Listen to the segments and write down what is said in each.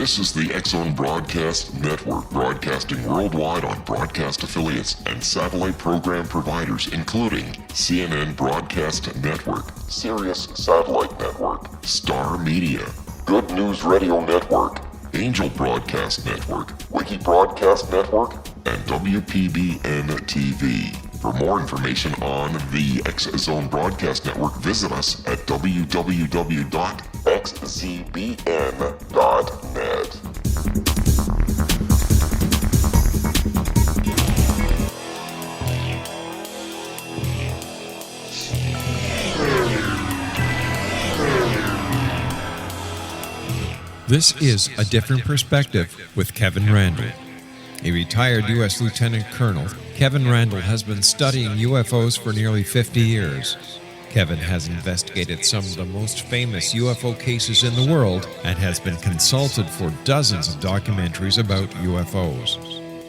This is the X-Zone Broadcast Network, broadcasting worldwide on broadcast affiliates and satellite program providers, including CNN Broadcast Network, Sirius Satellite Network, Star Media, Good News Radio Network, Angel Broadcast Network, Wiki Broadcast Network, and WPBN TV. For more information on the X-Zone Broadcast Network, visit us at www.xzbn.net. This is A Different Perspective with Kevin Randle. A retired U.S. Lieutenant Colonel, Kevin Randle has been studying UFOs for nearly 50 years. Kevin has investigated some of the most famous UFO cases in the world and has been consulted for dozens of documentaries about UFOs.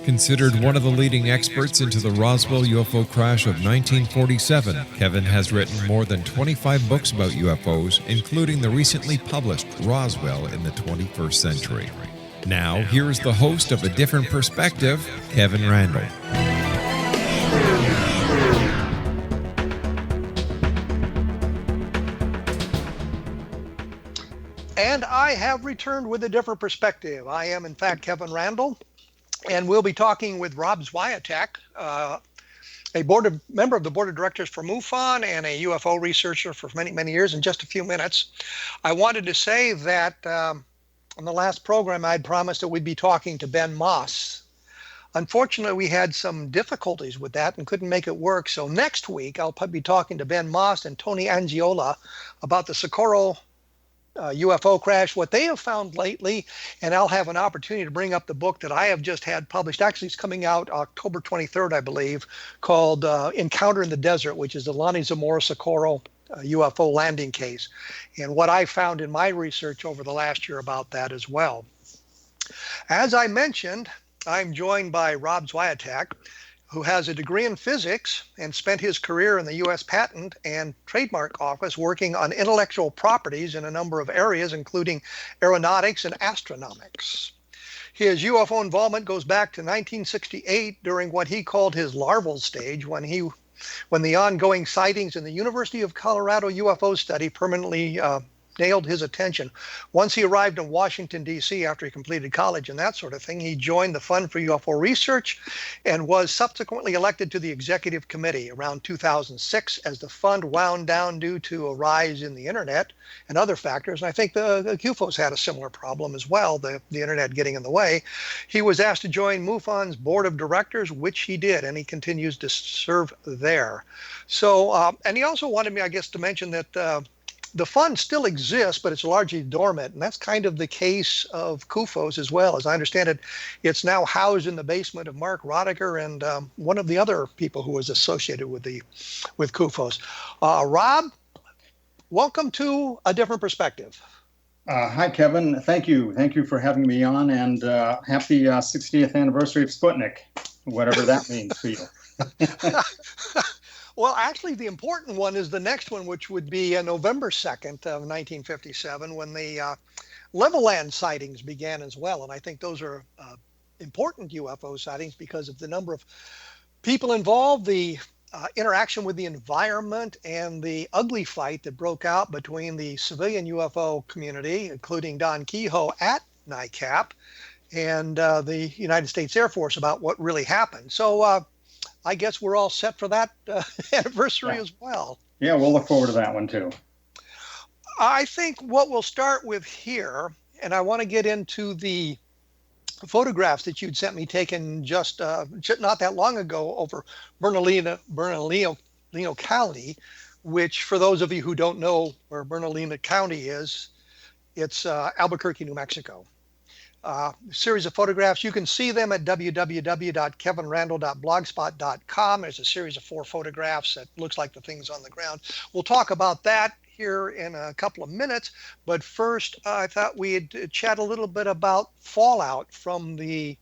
Considered one of the leading experts into the Roswell UFO crash of 1947, Kevin has written more than 25 books about UFOs, including the recently published Roswell in the 21st Century. Now, here is the host of A Different Perspective, Kevin Randle. And I have returned with A Different Perspective. I am, in fact, Kevin Randle, and we'll be talking with Rob Swaitek, a member of the board of directors for MUFON and a UFO researcher for many, many years, in just a few minutes. I wanted to say that on the last program, I'd promised that we'd be talking to Ben Moss. Unfortunately, we had some difficulties with that and couldn't make it work. So next week, I'll probably be talking to Ben Moss and Tony Angiola about the Socorro UFO crash, what they have found lately, and I'll have an opportunity to bring up the book that I have just had published. Actually, it's coming out October 23rd, I believe, called Encounter in the Desert, which is the Lonnie Zamora Socorro UFO landing case, and what I found in my research over the last year about that as well. As I mentioned, I'm joined by Rob Swaitek, who has a degree in physics and spent his career in the U.S. Patent and Trademark Office working on intellectual properties in a number of areas, including aeronautics and astronautics. His UFO involvement goes back to 1968 during what he called his larval stage, when the ongoing sightings in the University of Colorado UFO study permanently nailed his attention. Once he arrived in Washington, D.C. after he completed college and that sort of thing, he joined the Fund for UFO Research and was subsequently elected to the executive committee around 2006 as the fund wound down due to a rise in the internet and other factors. And I think the UFOs had a similar problem as well, the internet getting in the way. He was asked to join MUFON's board of directors, which he did, and he continues to serve there. So, and he also wanted me, I guess, to mention that the fund still exists, but it's largely dormant, and that's kind of the case of CUFOS as well. As I understand it, it's now housed in the basement of Mark Roediger and one of the other people who was associated with CUFOS. Rob, welcome to A Different Perspective. Hi, Kevin. Thank you. Thank you for having me on, and happy 60th anniversary of Sputnik, whatever that means to you. Well, actually, the important one is the next one, which would be November 2nd of 1957, when the Levelland sightings began as well. And I think those are important UFO sightings because of the number of people involved, the interaction with the environment, and the ugly fight that broke out between the civilian UFO community, including Don Kehoe at NICAP, and the United States Air Force about what really happened. So, I guess we're all set for that anniversary as well. Yeah, we'll look forward to that one too. I think what we'll start with here, and I want to get into the photographs that you'd sent me taken just not that long ago over Bernalillo County, which, for those of you who don't know where Bernalillo County is, it's Albuquerque, New Mexico. Series of photographs. You can see them at www.kevinrandle.blogspot.com. There's a series of 4 photographs that looks like the things on the ground. We'll talk about that here in a couple of minutes. But first, I thought we'd chat a little bit about fallout from the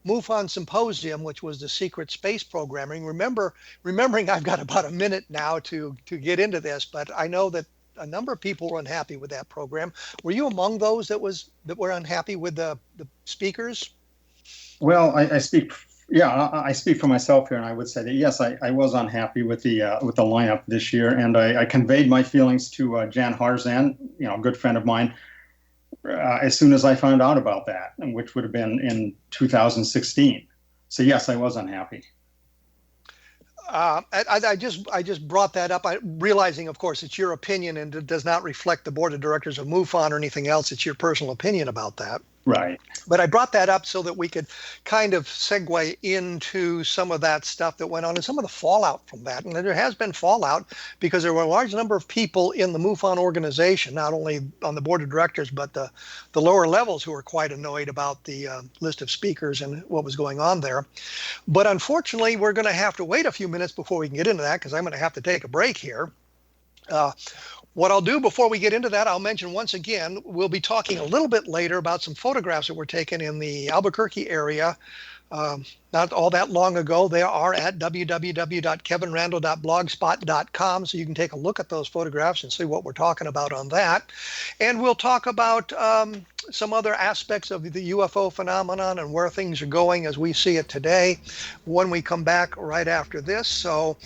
MUFON Symposium, which was the secret space programming. Remembering I've got about a minute now to get into this, but I know that a number of people were unhappy with that program. Were you among those that were unhappy with the speakers? Well, I speak. Yeah, I speak for myself here, and I would say that yes, I was unhappy with the lineup this year, and I conveyed my feelings to Jan Harzan, a good friend of mine, as soon as I found out about that, which would have been in 2016. So yes, I was unhappy. I just brought that up, realizing, of course, it's your opinion and it does not reflect the board of directors of MUFON or anything else. It's your personal opinion about that. Right. But I brought that up so that we could kind of segue into some of that stuff that went on and some of the fallout from that. And there has been fallout because there were a large number of people in the MUFON organization, not only on the board of directors, but the lower levels, who were quite annoyed about the list of speakers and what was going on there. But unfortunately, we're going to have to wait a few minutes before we can get into that, because I'm going to have to take a break here. What I'll do before we get into that, I'll mention once again, we'll be talking a little bit later about some photographs that were taken in the Albuquerque area not all that long ago. They are at www.kevinrandle.blogspot.com, so you can take a look at those photographs and see what we're talking about on that. And we'll talk about some other aspects of the UFO phenomenon and where things are going as we see it today when we come back right after this. So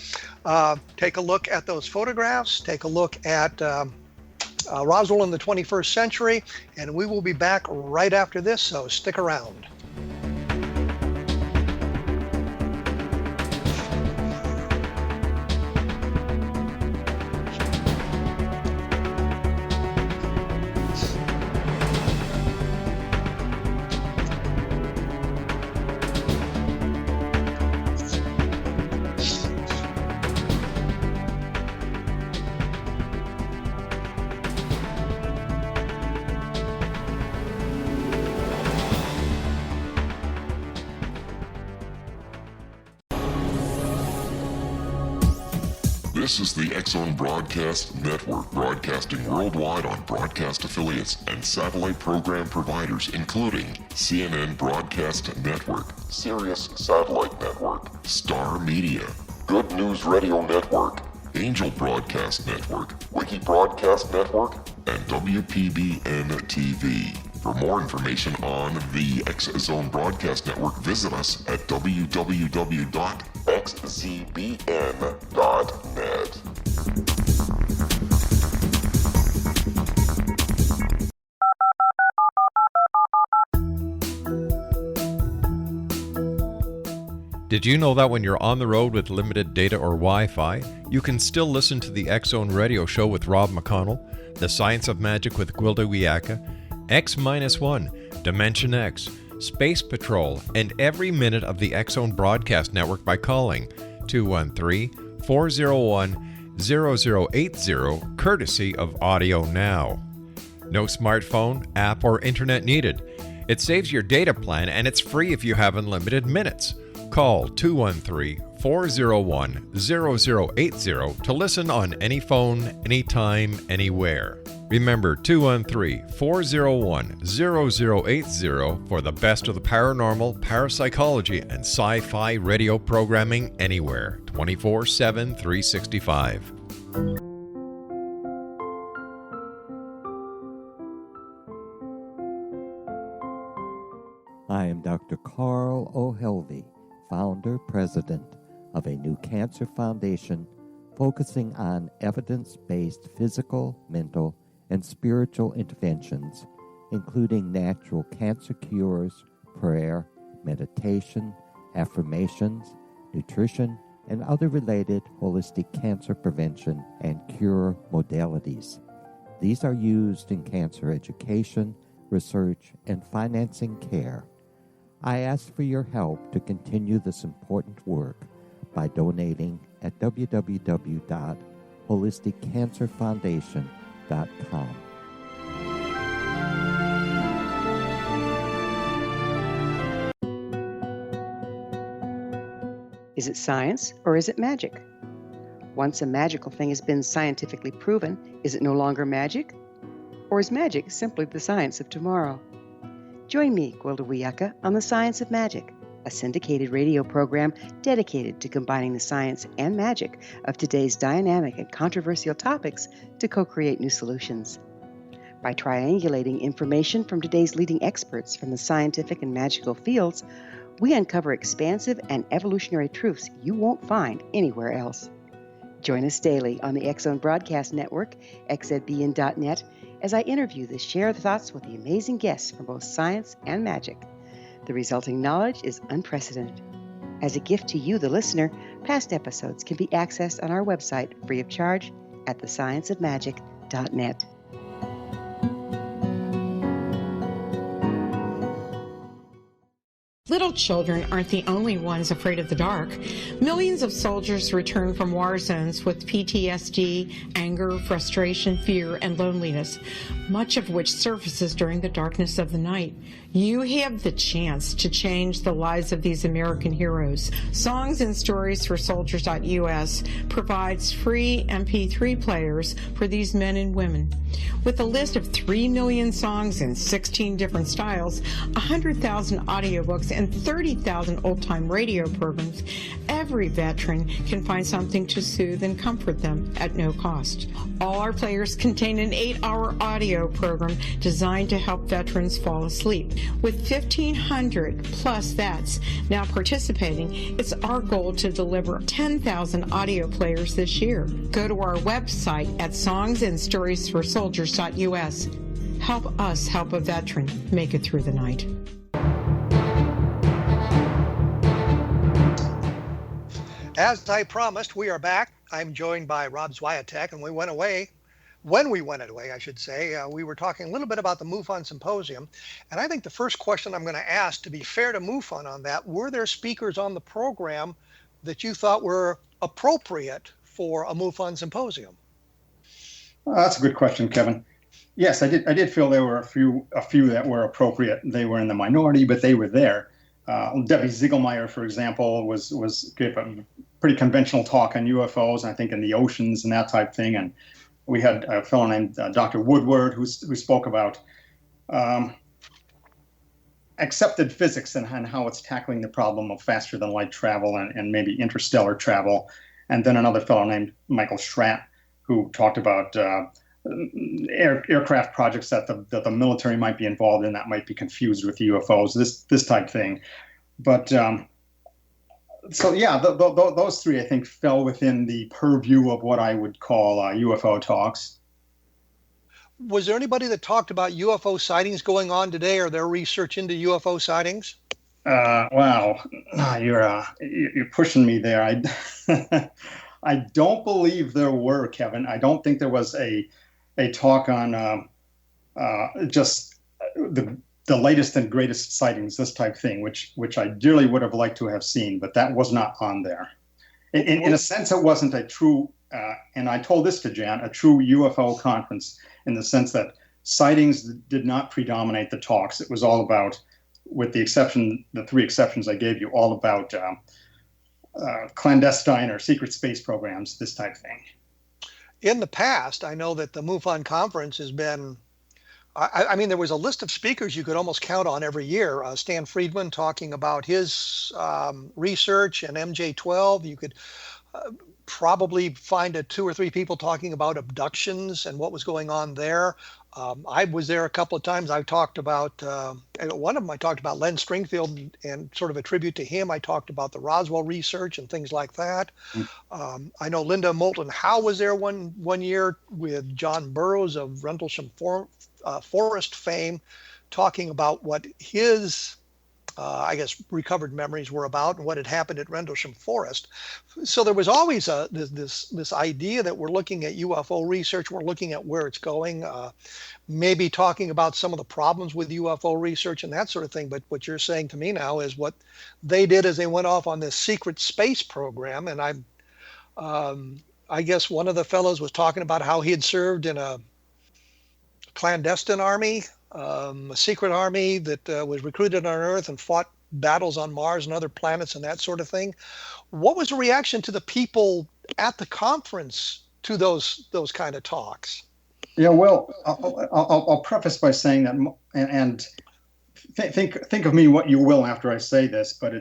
take a look at those photographs, take a look at Roswell in the 21st century, and we will be back right after this, so stick around. This is the X-Zone Broadcast Network, broadcasting worldwide on broadcast affiliates and satellite program providers, including CNN Broadcast Network, Sirius Satellite Network, Star Media, Good News Radio Network, Angel Broadcast Network, Wiki Broadcast Network, and WPBN TV. For more information on the X-Zone Broadcast Network, visit us at www.xzbn.net. Did you know that when you're on the road with limited data or Wi-Fi, you can still listen to the X-Zone Radio Show with Rob McConnell, The Science of Magic with Gwilda Wiyaka, X-1, Dimension X, Space Patrol, and every minute of the X-Zone Broadcast Network by calling 213-401-0080, courtesy of Audio Now. No smartphone, app, or internet needed. It saves your data plan, and it's free if you have unlimited minutes. Call 213-401-0080 to listen on any phone, anytime, anywhere. Remember 213-401-0080 for the best of the paranormal, parapsychology, and sci-fi radio programming anywhere, 24/7, 365. I am Dr. Carl O'Helvey, founder, president of a new cancer foundation focusing on evidence-based physical, mental, and spiritual interventions, including natural cancer cures, prayer, meditation, affirmations, nutrition, and other related holistic cancer prevention and cure modalities. These are used in cancer education, research, and financing care. I ask for your help to continue this important work by donating at www.holisticcancerfoundation.com. Is it science or is it magic? Once a magical thing has been scientifically proven, is it no longer magic? Or is magic simply the science of tomorrow? Join me, Gwilda Wiyaka, on The Science of Magic, a a syndicated radio program dedicated to combining the science and magic of today's dynamic and controversial topics to co-create new solutions. By triangulating information from today's leading experts from the scientific and magical fields, we uncover expansive and evolutionary truths you won't find anywhere else. Join us daily on the X-Zone Broadcast Network, xzbn.net, as I interview the share thoughts with the amazing guests from both science and magic. The resulting knowledge is unprecedented. As a gift to you, the listener, past episodes can be accessed on our website free of charge at thescienceofmagic.net. Little children aren't the only ones afraid of the dark. Millions of soldiers return from war zones with PTSD, anger, frustration, fear, and loneliness, much of which surfaces during the darkness of the night. You have the chance to change the lives of these American heroes. Songs and Stories for Soldiers.us provides free MP3 players for these men and women. With a list of 3 million songs in 16 different styles, 100,000 audiobooks, and 30,000 old-time radio programs, every veteran can find something to soothe and comfort them at no cost. All our players contain an 8-hour audio program designed to help veterans fall asleep. With 1,500 plus vets now participating, it's our goal to deliver 10,000 audio players this year. Go to our website at songsandstoriesforsoldiers.us. Help us help a veteran make it through the night. As I promised, we are back. I'm joined by Rob Swaitek, and when we went away, we were talking a little bit about the MUFON Symposium. And I think the first question I'm going to ask, to be fair to MUFON on that, were there speakers on the program that you thought were appropriate for a MUFON Symposium? That's a good question, Kevin. Yes, I did feel there were a few that were appropriate. They were in the minority, but they were there. Debbie Ziegelmeyer, for example, gave a pretty conventional talk on UFOs, I think in the oceans and that type thing. And we had a fellow named Dr. Woodward who spoke about accepted physics and how it's tackling the problem of faster than light travel and maybe interstellar travel. And then another fellow named Michael Schratt who talked about aircraft projects that the military might be involved in that might be confused with UFOs, this type thing. But so yeah, those three I think fell within the purview of what I would call UFO talks. Was there anybody that talked about UFO sightings going on today, or their research into UFO sightings? Wow, you're pushing me there. I don't believe there were, Kevin. I don't think there was a talk on just the latest and greatest sightings, this type thing, which I dearly would have liked to have seen, but that was not on there. In a sense, it wasn't a true, and I told this to Jan, a true UFO conference in the sense that sightings did not predominate the talks. It was all about, with the three exceptions I gave you, all about clandestine or secret space programs, this type thing. In the past, I know that the MUFON conference has been, I mean, there was a list of speakers you could almost count on every year. Stan Friedman talking about his research and MJ12. You could probably find 2 or 3 people talking about abductions and what was going on there. I was there a couple of times. I talked about, one of them I talked about Len Stringfield and sort of a tribute to him. I talked about the Roswell research and things like that. I know Linda Moulton Howe was there one year with John Burroughs of Rendlesham Forest fame, talking about what his recovered memories were about and what had happened at Rendlesham Forest. So there was always this idea that we're looking at UFO research, we're looking at where it's going, maybe talking about some of the problems with UFO research and that sort of thing. But what you're saying to me now is what they did is they went off on this secret space program. And I guess one of the fellows was talking about how he had served in a clandestine army, a secret army that was recruited on Earth and fought battles on Mars and other planets and that sort of thing. What was the reaction to the people at the conference to those kind of talks? Yeah, well, I'll preface by saying that, and think of me what you will after I say this, but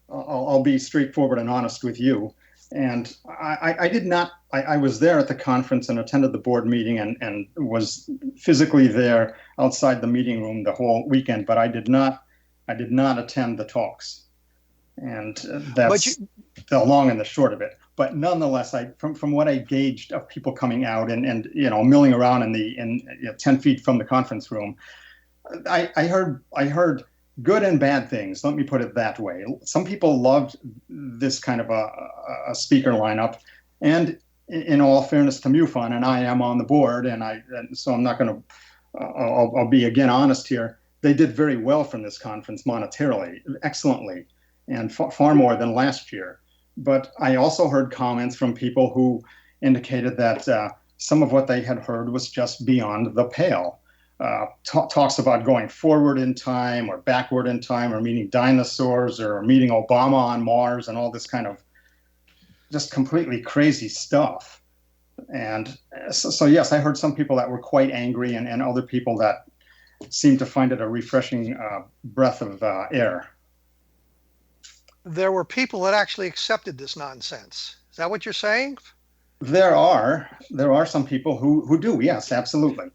I'll be straightforward and honest with you. And I did not. I was there at the conference and attended the board meeting and was physically there outside the meeting room the whole weekend, but I did not attend the talks. And that's the long and the short of it. But nonetheless, from what I gauged of people coming out and milling around in 10 feet from the conference room, I heard good and bad things. Let me put it that way. Some people loved this kind of a speaker lineup, and in all fairness to MUFON, and I am on the board, and so I'm not going to. I'll be again honest here. They did very well from this conference monetarily, excellently, and far more than last year. But I also heard comments from people who indicated that some of what they had heard was just beyond the pale. Talks about going forward in time or backward in time or meeting dinosaurs or meeting Obama on Mars and all this kind of just completely crazy stuff. And so yes, I heard some people that were quite angry and other people that seemed to find it a refreshing breath of air. There were people that actually accepted this nonsense. Is that what you're saying? There are some people who do. Yes, absolutely.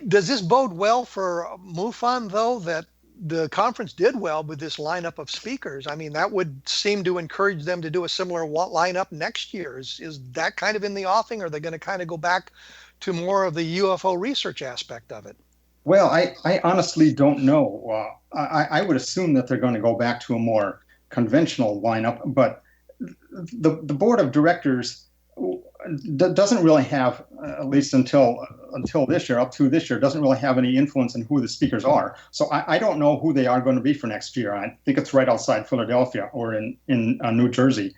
Does this bode well for MUFON, though, that the conference did well with this lineup of speakers? I mean, that would seem to encourage them to do a similar lineup next year. Is that kind of in the offing, or are they going to kind of go back to more of the UFO research aspect of it? Well, I honestly don't know. I would assume that they're going to go back to a more conventional lineup, but the board of directors doesn't really have, at least until this year, up to this year, doesn't really have any influence in who the speakers are. So I don't know who they are going to be for next year. I think it's right outside Philadelphia or in New Jersey.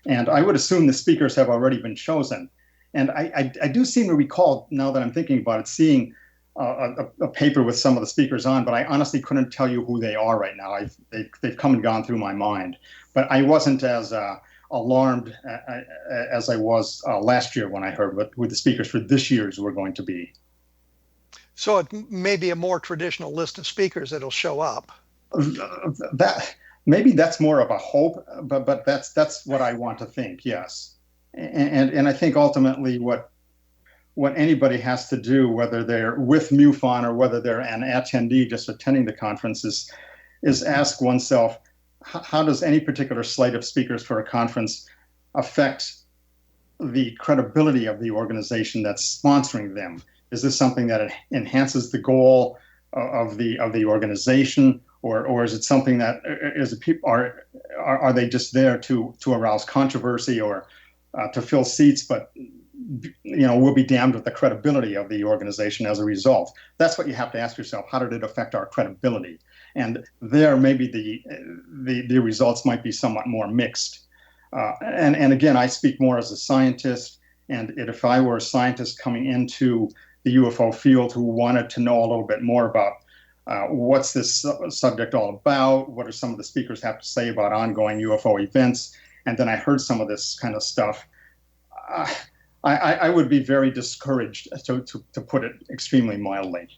And I would assume the speakers have already been chosen. And I do seem to recall, now that I'm thinking about it, seeing a paper with some of the speakers on, but I honestly couldn't tell you who they are right now. They've come and gone through my mind. But I wasn't as alarmed as I was last year when I heard what the speakers for this year's were going to be. So it may be a more traditional list of speakers that'll show up. Maybe that's more of a hope, but that's what I want to think. Yes, and I think ultimately what anybody has to do, whether they're with MUFON or whether they're an attendee just attending the conferences, is ask oneself, how does any particular slate of speakers for a conference affect the credibility of the organization that's sponsoring them? Is this something that enhances the goal of the organization, or is it something that are they just there to arouse controversy or to fill seats, but we'll be damned with the credibility of the organization as a result? That's what you have to ask yourself. How did it affect our credibility? And there, maybe the results might be somewhat more mixed. And again, I speak more as a scientist. And if I were a scientist coming into the UFO field who wanted to know a little bit more about what's this subject all about, what do some of the speakers have to say about ongoing UFO events, and then I heard some of this kind of stuff, I would be very discouraged, to put it extremely mildly.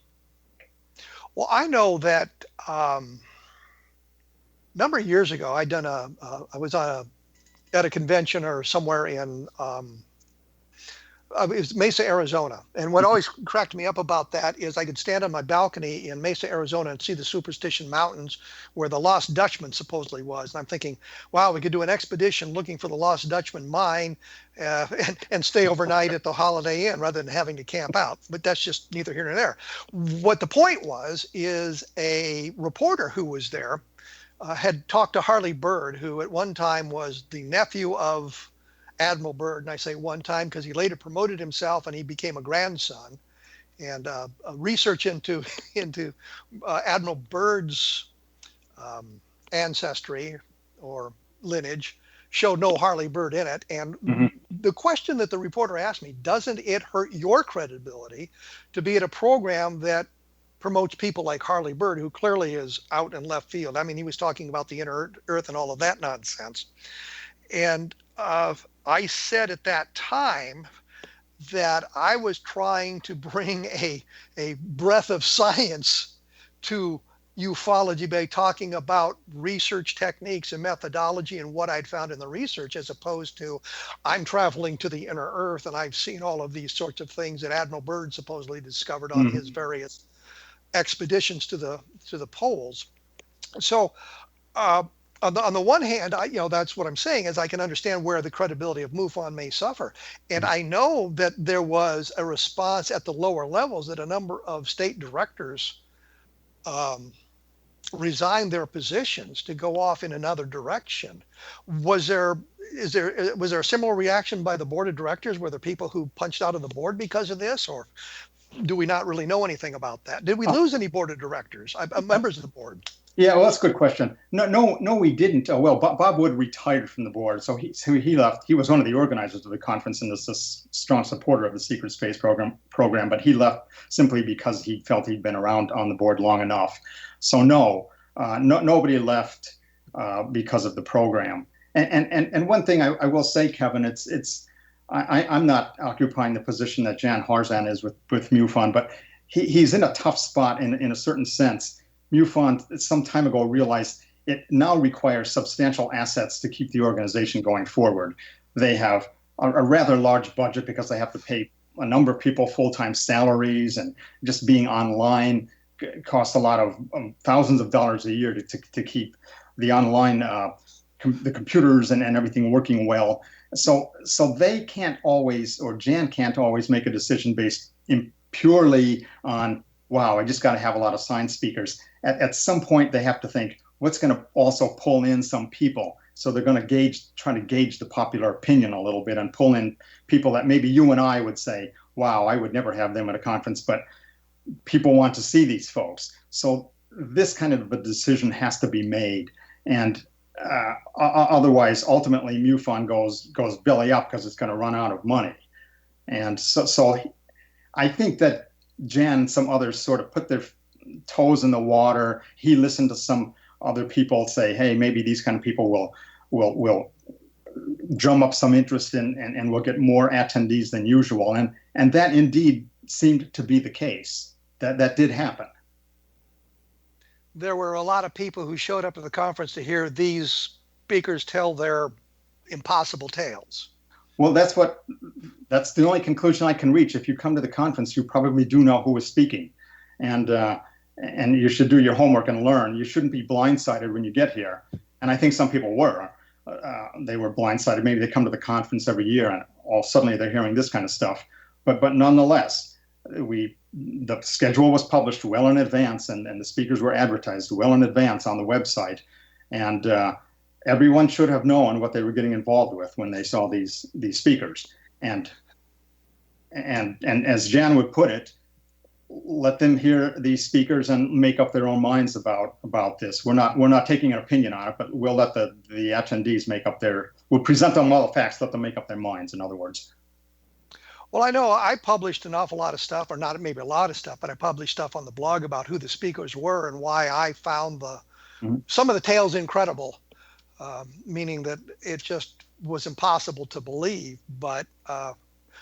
Well, I know that a number of years ago, I was at a convention or somewhere in it was Mesa, Arizona. And what always cracked me up about that is I could stand on my balcony in Mesa, Arizona and see the Superstition Mountains where the Lost Dutchman supposedly was. And I'm thinking, wow, we could do an expedition looking for the Lost Dutchman mine and stay overnight at the Holiday Inn rather than having to camp out. But that's just neither here nor there. What the point was is a reporter who was there had talked to Harley Bird, who at one time was the nephew of Admiral Byrd, and I say one time because he later promoted himself and he became a grandson. And research into Admiral Byrd's ancestry or lineage showed no Harley Bird in it. And the question that the reporter asked me, doesn't it hurt your credibility to be at a program that promotes people like Harley Bird, who clearly is out in left field? I mean, he was talking about the inner earth and all of that nonsense. And I said at that time that I was trying to bring a breath of science to ufology by talking about research techniques and methodology and what I'd found in the research, as opposed to I'm traveling to the inner earth and I've seen all of these sorts of things that Admiral Byrd supposedly discovered on his various expeditions to the poles. So on the one hand, that's what I'm saying, is I can understand where the credibility of MUFON may suffer. And I know that there was a response at the lower levels that a number of state directors resigned their positions to go off in another direction. Was there a similar reaction by the board of directors? Were there people who punched out of the board because of this, or do we not really know anything about that? Did we lose any board of directors, members of the board? Yeah, well, that's a good question. No, we didn't. Well, Bob Wood retired from the board, so he left. He was one of the organizers of the conference and was a strong supporter of the secret space program. But he left simply because he felt he'd been around on the board long enough. So nobody left because of the program. And one thing I will say, Kevin, I'm not occupying the position that Jan Harzan is with MUFON, but he's in a tough spot in a certain sense. MUFON some time ago realized it now requires substantial assets to keep the organization going forward. They have a rather large budget because they have to pay a number of people full-time salaries, and just being online costs a lot of thousands of dollars a year to keep the online the computers and everything working well. So they can't always, or Jan can't always, make a decision based purely on, wow, I just got to have a lot of science speakers. At some point, they have to think, what's going to also pull in some people? So they're going to try to gauge the popular opinion a little bit and pull in people that maybe you and I would say, wow, I would never have them at a conference, but people want to see these folks. So this kind of a decision has to be made. And otherwise, ultimately, MUFON goes belly up because it's going to run out of money. And so I think that Jan and some others sort of put their toes in the water. He listened to some other people say, hey, maybe these kind of people will drum up some interest and we'll get more attendees than usual. And that indeed seemed to be the case. That did happen. There were a lot of people who showed up at the conference to hear these speakers tell their impossible tales. Well, that's the only conclusion I can reach. If you come to the conference, you probably do know who is speaking, and you should do your homework and learn. You shouldn't be blindsided when you get here. And I think some people were. They were blindsided. Maybe they come to the conference every year and all suddenly they're hearing this kind of stuff. But nonetheless, the schedule was published well in advance, and the speakers were advertised well in advance on the website, and everyone should have known what they were getting involved with when they saw these speakers. And as Jan would put it, let them hear these speakers and make up their own minds about this. We're not taking an opinion on it, but we'll let the attendees we'll present them all the facts, let them make up their minds, in other words. Well, I know I published an awful lot of stuff, or not maybe a lot of stuff, but I published stuff on the blog about who the speakers were and why I found some of the tales incredible, meaning that it just was impossible to believe. But I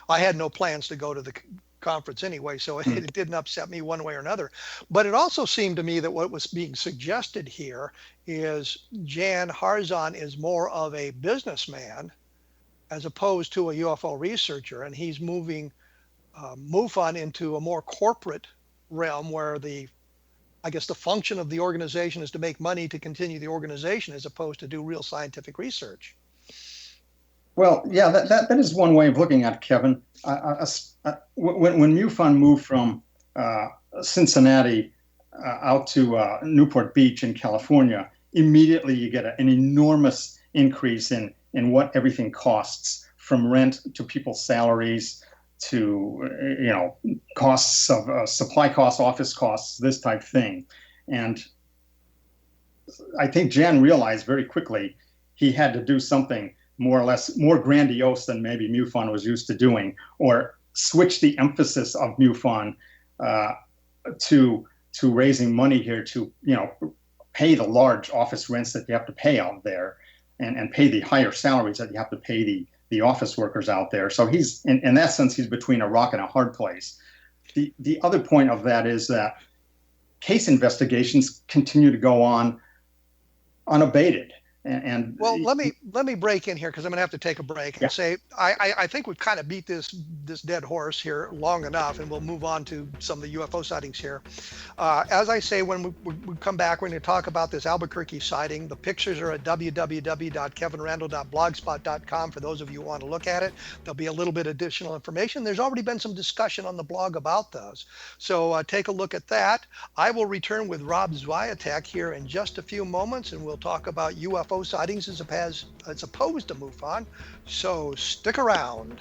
had no plans to go to the conference anyway, so it didn't upset me one way or another. But it also seemed to me that what was being suggested here is Jan Harzan is more of a businessman as opposed to a UFO researcher, and he's moving MUFON into a more corporate realm where I guess the function of the organization is to make money to continue the organization as opposed to do real scientific research. Well, yeah, that is one way of looking at it, Kevin. When MUFON moved from Cincinnati out to Newport Beach in California, immediately you get an enormous increase in what everything costs, from rent to people's salaries to costs of supply costs, office costs, this type thing. And I think Jan realized very quickly he had to do something more or less more grandiose than maybe MUFON was used to doing, or switch the emphasis of MUFON to raising money here to pay the large office rents that you have to pay out there, and pay the higher salaries that you have to pay the the office workers out there. So he's, in that sense, he's between a rock and a hard place. The other point of that is that case investigations continue to go on unabated. And well, let me break in here because I'm going to have to take a break and say I think we've kind of beat this dead horse here long enough, and we'll move on to some of the UFO sightings here. As I say, when we come back, we're going to talk about this Albuquerque sighting. The pictures are at www.kevinrandle.blogspot.com for those of you who want to look at it. There'll be a little bit additional information. There's already been some discussion on the blog about those, so take a look at that. I will return with Rob Swaitek here in just a few moments, and we'll talk about UFO sightings as opposed to MUFON. So stick around.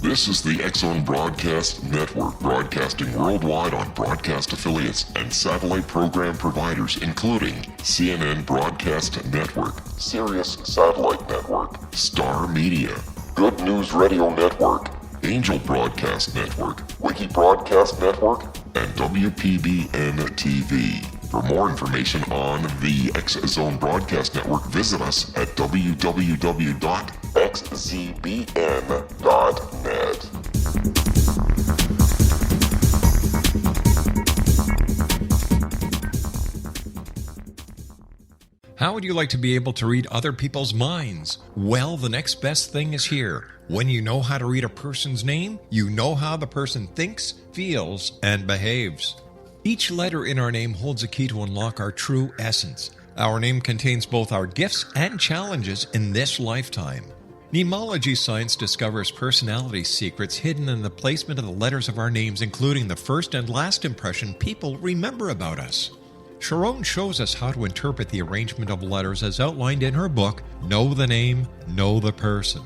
This is the X-Zone Broadcast Network, broadcasting worldwide on broadcast affiliates and satellite program providers, including CNN Broadcast Network, Sirius Satellite Network, Star Media, Good News Radio Network, Angel Broadcast Network, Wiki Broadcast Network, and WPBN TV. For more information on the X-Zone Broadcast Network, visit us at www.xzbn.net. How would you like to be able to read other people's minds? Well, the next best thing is here. When you know how to read a person's name, you know how the person thinks, feels, and behaves. Each letter in our name holds a key to unlock our true essence. Our name contains both our gifts and challenges in this lifetime. Mnemology science discovers personality secrets hidden in the placement of the letters of our names, including the first and last impression people remember about us. Sharon shows us how to interpret the arrangement of letters as outlined in her book, Know the Name, Know the Person.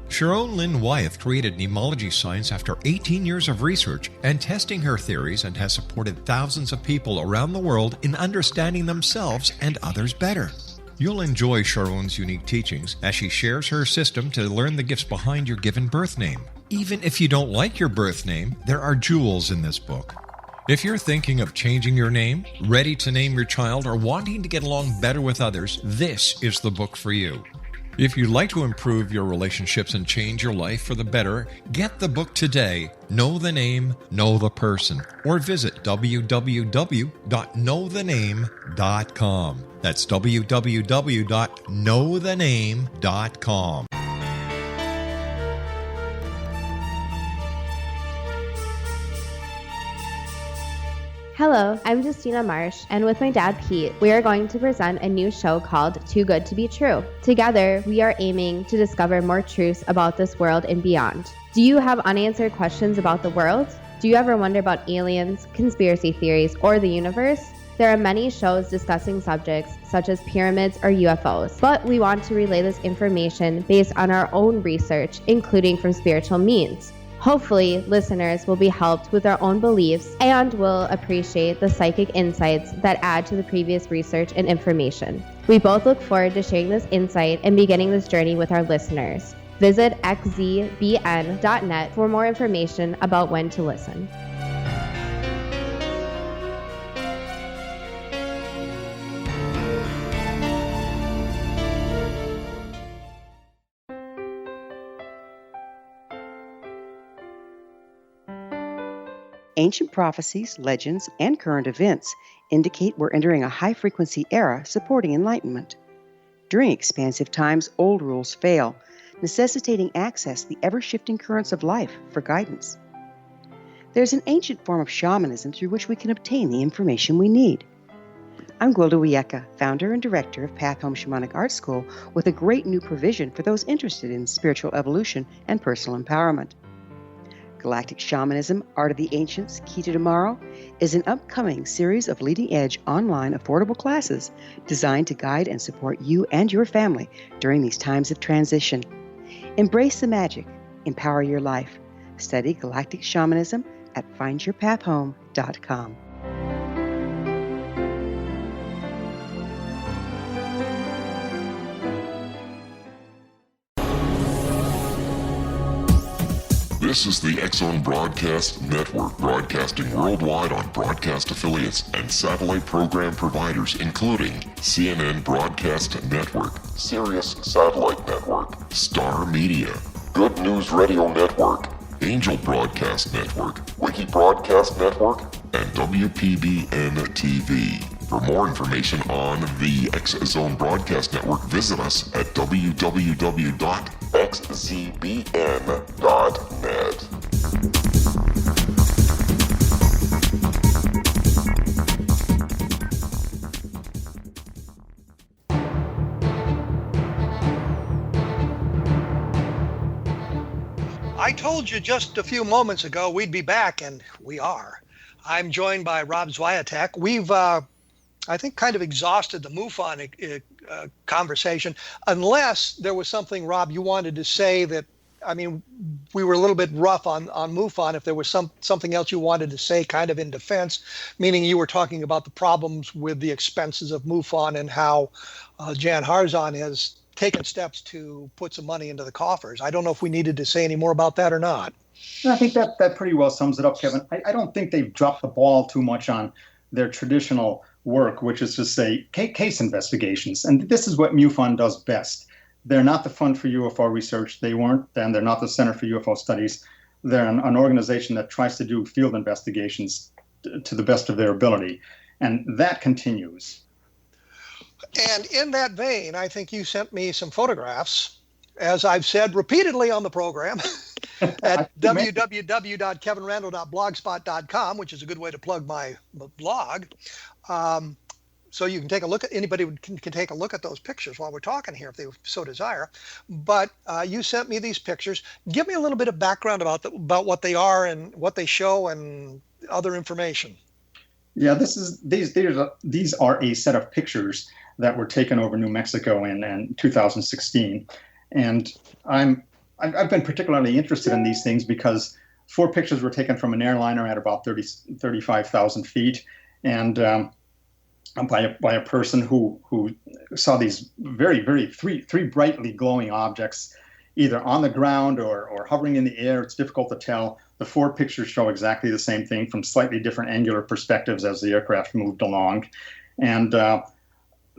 Sharon Lynn Wyeth created mnemology science after 18 years of research and testing her theories, and has supported thousands of people around the world in understanding themselves and others better. You'll enjoy Sharon's unique teachings as she shares her system to learn the gifts behind your given birth name. Even if you don't like your birth name, there are jewels in this book. If you're thinking of changing your name, ready to name your child, or wanting to get along better with others, this is the book for you. If you'd like to improve your relationships and change your life for the better, get the book today, Know the Name, Know the Person, or visit www.knowthename.com. That's www.knowthename.com. Hello, I'm Justina Marsh, and with my dad Pete, we are going to present a new show called Too Good to Be True. Together, we are aiming to discover more truths about this world and beyond. Do you have unanswered questions about the world? Do you ever wonder about aliens, conspiracy theories, or the universe? There are many shows discussing subjects such as pyramids or UFOs, but we want to relay this information based on our own research, including from spiritual means. Hopefully, listeners will be helped with their own beliefs and will appreciate the psychic insights that add to the previous research and information. We both look forward to sharing this insight and beginning this journey with our listeners. Visit xzbn.net for more information about when to listen. Ancient prophecies, legends, and current events indicate we're entering a high-frequency era supporting enlightenment. During expansive times, old rules fail, necessitating access to the ever-shifting currents of life for guidance. There's an ancient form of shamanism through which we can obtain the information we need. I'm Gwilda Wieka, founder and director of Path Home Shamanic Art School, with a great new provision for those interested in spiritual evolution and personal empowerment. Galactic Shamanism, Art of the Ancients, Key to Tomorrow, is an upcoming series of leading-edge online affordable classes designed to guide and support you and your family during these times of transition. Embrace the magic. Empower your life. Study Galactic Shamanism at findyourpathhome.com. This is the X-Zone Broadcast Network, broadcasting worldwide on broadcast affiliates and satellite program providers, including CNN Broadcast Network, Sirius Satellite Network, Star Media, Good News Radio Network, Angel Broadcast Network, Wiki Broadcast Network, and WPBN TV. For more information on the X-Zone Broadcast Network, visit us at www.xzbn.net. I told you just a few moments ago we'd be back, and we are. I'm joined by Rob Swaitek. We've, I think, kind of exhausted the MUFON conversation, unless there was something, Rob, you wanted to say that, I mean, we were a little bit rough on MUFON. If there was something else you wanted to say kind of in defense, meaning you were talking about the problems with the expenses of MUFON and how Jan Harzan has taken steps to put some money into the coffers. I don't know if we needed to say any more about that or not. I think that pretty well sums it up, Kevin. I don't think they've dropped the ball too much on their traditional work, which is to say case investigations. And this is what MUFON does best. They're not the Fund for UFO Research. They weren't then. They're not the Center for UFO Studies. They're an organization that tries to do field investigations to the best of their ability. And that continues. And in that vein, I think you sent me some photographs, as I've said repeatedly on the program, at www.kevinrandle.blogspot.com, which is a good way to plug my blog. So you can take a look at, anybody can take a look at those pictures while we're talking here if they so desire. But you sent me these pictures. Give me a little bit of background about what they are and what they show and other information. Yeah, these are a set of pictures that were taken over New Mexico in 2016, and I've been particularly interested in these things because 4 pictures were taken from an airliner at about 35,000 feet, and by a person who saw these three brightly glowing objects, either on the ground or hovering in the air. It's difficult to tell. The 4 pictures show exactly the same thing from slightly different angular perspectives as the aircraft moved along. And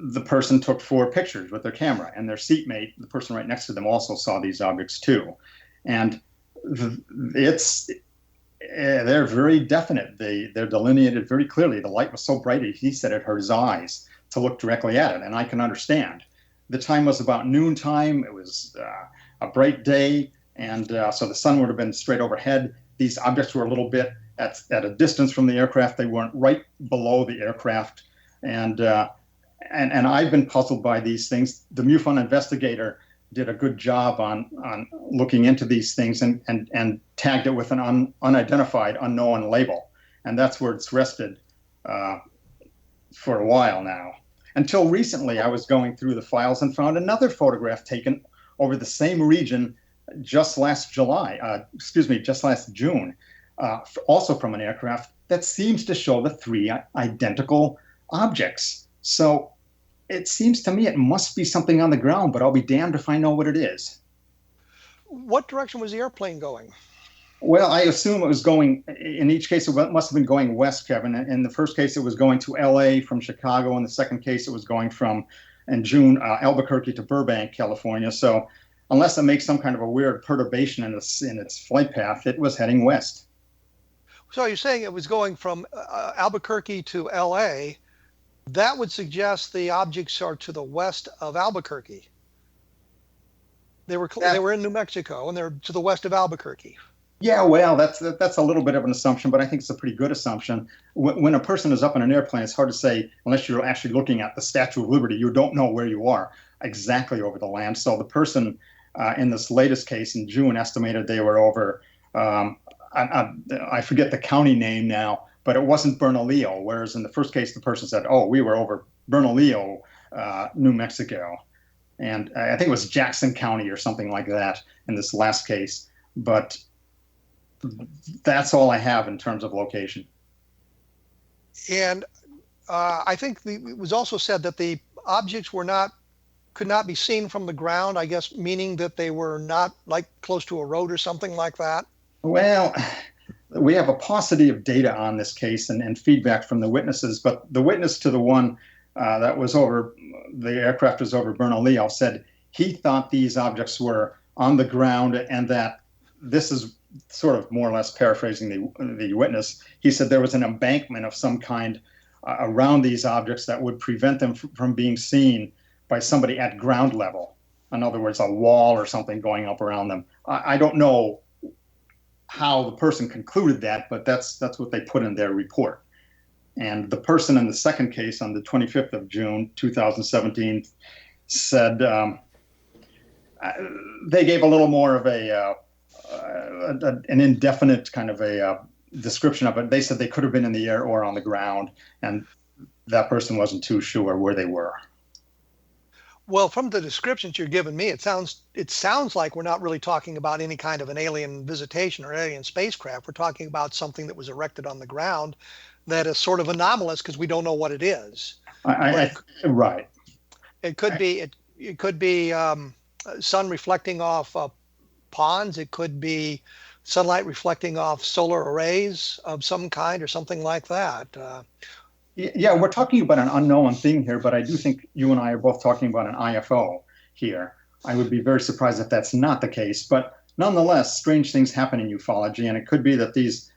the person took 4 pictures with their camera, and their seatmate, the person right next to them, also saw these objects too. And they're very definite. They're delineated very clearly. The light was so bright, he said it hurt his eyes to look directly at it, and I can understand. The time was about noontime. It was a bright day, and so the sun would have been straight overhead. These objects were a little bit at a distance from the aircraft. They weren't right below the aircraft, and I've been puzzled by these things. The MUFON investigator did a good job on looking into these things and tagged it with an unidentified, unknown label, and that's where it's rested for a while now. Until recently, I was going through the files and found another photograph taken over the same region just last June, also from an aircraft that seems to show the 3 identical objects. So it seems to me it must be something on the ground, but I'll be damned if I know what it is. What direction was the airplane going? Well, I assume it was going, in each case, it must have been going west, Kevin. In the first case, it was going to LA from Chicago. In the second case, it was going from, in June, Albuquerque to Burbank, California. So unless it makes some kind of a weird perturbation in its flight path, it was heading west. So you're saying it was going from Albuquerque to LA. That would suggest the objects are to the west of Albuquerque. They were in New Mexico, and they're to the west of Albuquerque. Yeah, well, that's a little bit of an assumption, but I think it's a pretty good assumption. When a person is up in an airplane, it's hard to say, unless you're actually looking at the Statue of Liberty, you don't know where you are exactly over the land. So the person in this latest case in June estimated they were over, I forget the county name now, but it wasn't Bernalillo, whereas in the first case, the person said, oh, we were over Bernalillo, New Mexico. And I think it was Jackson County or something like that in this last case. But that's all I have in terms of location. And I think it was also said that the objects could not be seen from the ground, I guess, meaning that they were not like close to a road or something like that. Well, we have a paucity of data on this case and feedback from the witnesses, but the witness to the one that was over, the aircraft was over Bernalillo, said he thought these objects were on the ground, and that this is sort of more or less paraphrasing the witness. He said there was an embankment of some kind around these objects that would prevent them from being seen by somebody at ground level. In other words, a wall or something going up around them. I don't know how the person concluded that, but that's what they put in their report. And the person in the second case on the 25th of June, 2017, said they gave a little more of an indefinite kind of a description of it. They said they could have been in the air or on the ground, and that person wasn't too sure where they were. Well, from the descriptions you're giving me, it sounds like we're not really talking about any kind of an alien visitation or alien spacecraft. We're talking about something that was erected on the ground that is sort of anomalous because we don't know what it is. Right. It could be sun reflecting off ponds. It could be sunlight reflecting off solar arrays of some kind or something like that. Yeah, we're talking about an unknown thing here, but I do think you and I are both talking about an IFO here. I would be very surprised if that's not the case, but nonetheless, strange things happen in ufology, and it could be that these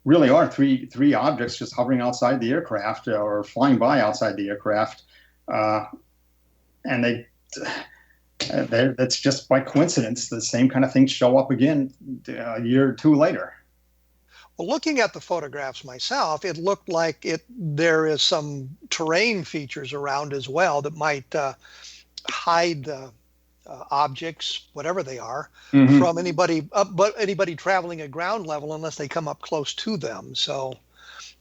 really are three objects just hovering outside the aircraft or flying by outside the aircraft, and that's just by coincidence. The same kind of things show up again a year or two later. Well, looking at the photographs myself, it looked like there is some terrain features around as well that might hide objects, whatever they are, from anybody traveling at ground level unless they come up close to them. So,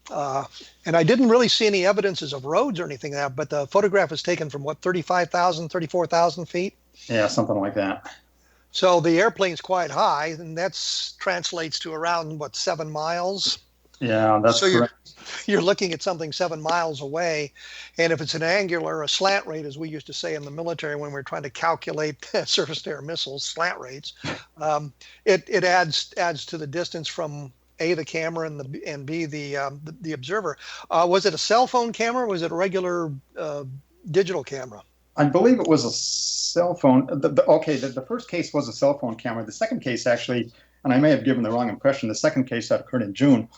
and I didn't really see any evidences of roads or anything like that, but the photograph is taken from 34,000 feet? Yeah, something like that. So the airplane's quite high, and that translates to around 7 miles. Yeah, that's so correct. You're looking at something 7 miles away, and if it's an angular, a slant rate, as we used to say in the military when we were trying to calculate surface-to-air missiles, slant rates, it adds to the distance from A, the camera, and B, the observer. Was it a cell phone camera, or was it a regular digital camera? I believe it was a cell phone. The first case was a cell phone camera. The second case, actually, and I may have given the wrong impression, the second case that occurred in June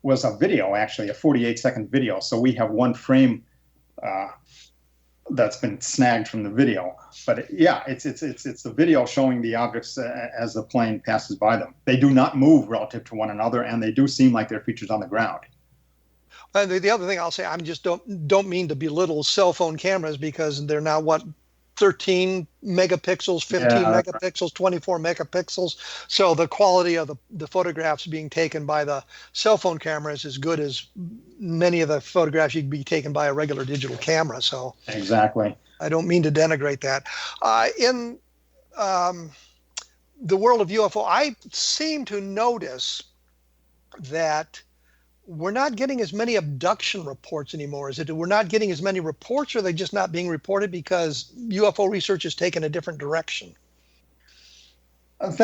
was a video, actually, a 48-second video. So we have one frame that's been snagged from the video. But yeah, it's the video showing the objects as the plane passes by them. They do not move relative to one another, and they do seem like they're features on the ground. And the other thing I'll say, I just don't mean to belittle cell phone cameras because they're now 13 megapixels, 15 megapixels, 24 megapixels. So the quality of the photographs being taken by the cell phone camera is as good as many of the photographs you'd be taken by a regular digital camera. So exactly. I don't mean to denigrate that. In the world of UFO, I seem to notice that we're not getting as many abduction reports anymore. Is it we're not getting as many reports, or are they just not being reported because UFO research has taken a different direction? I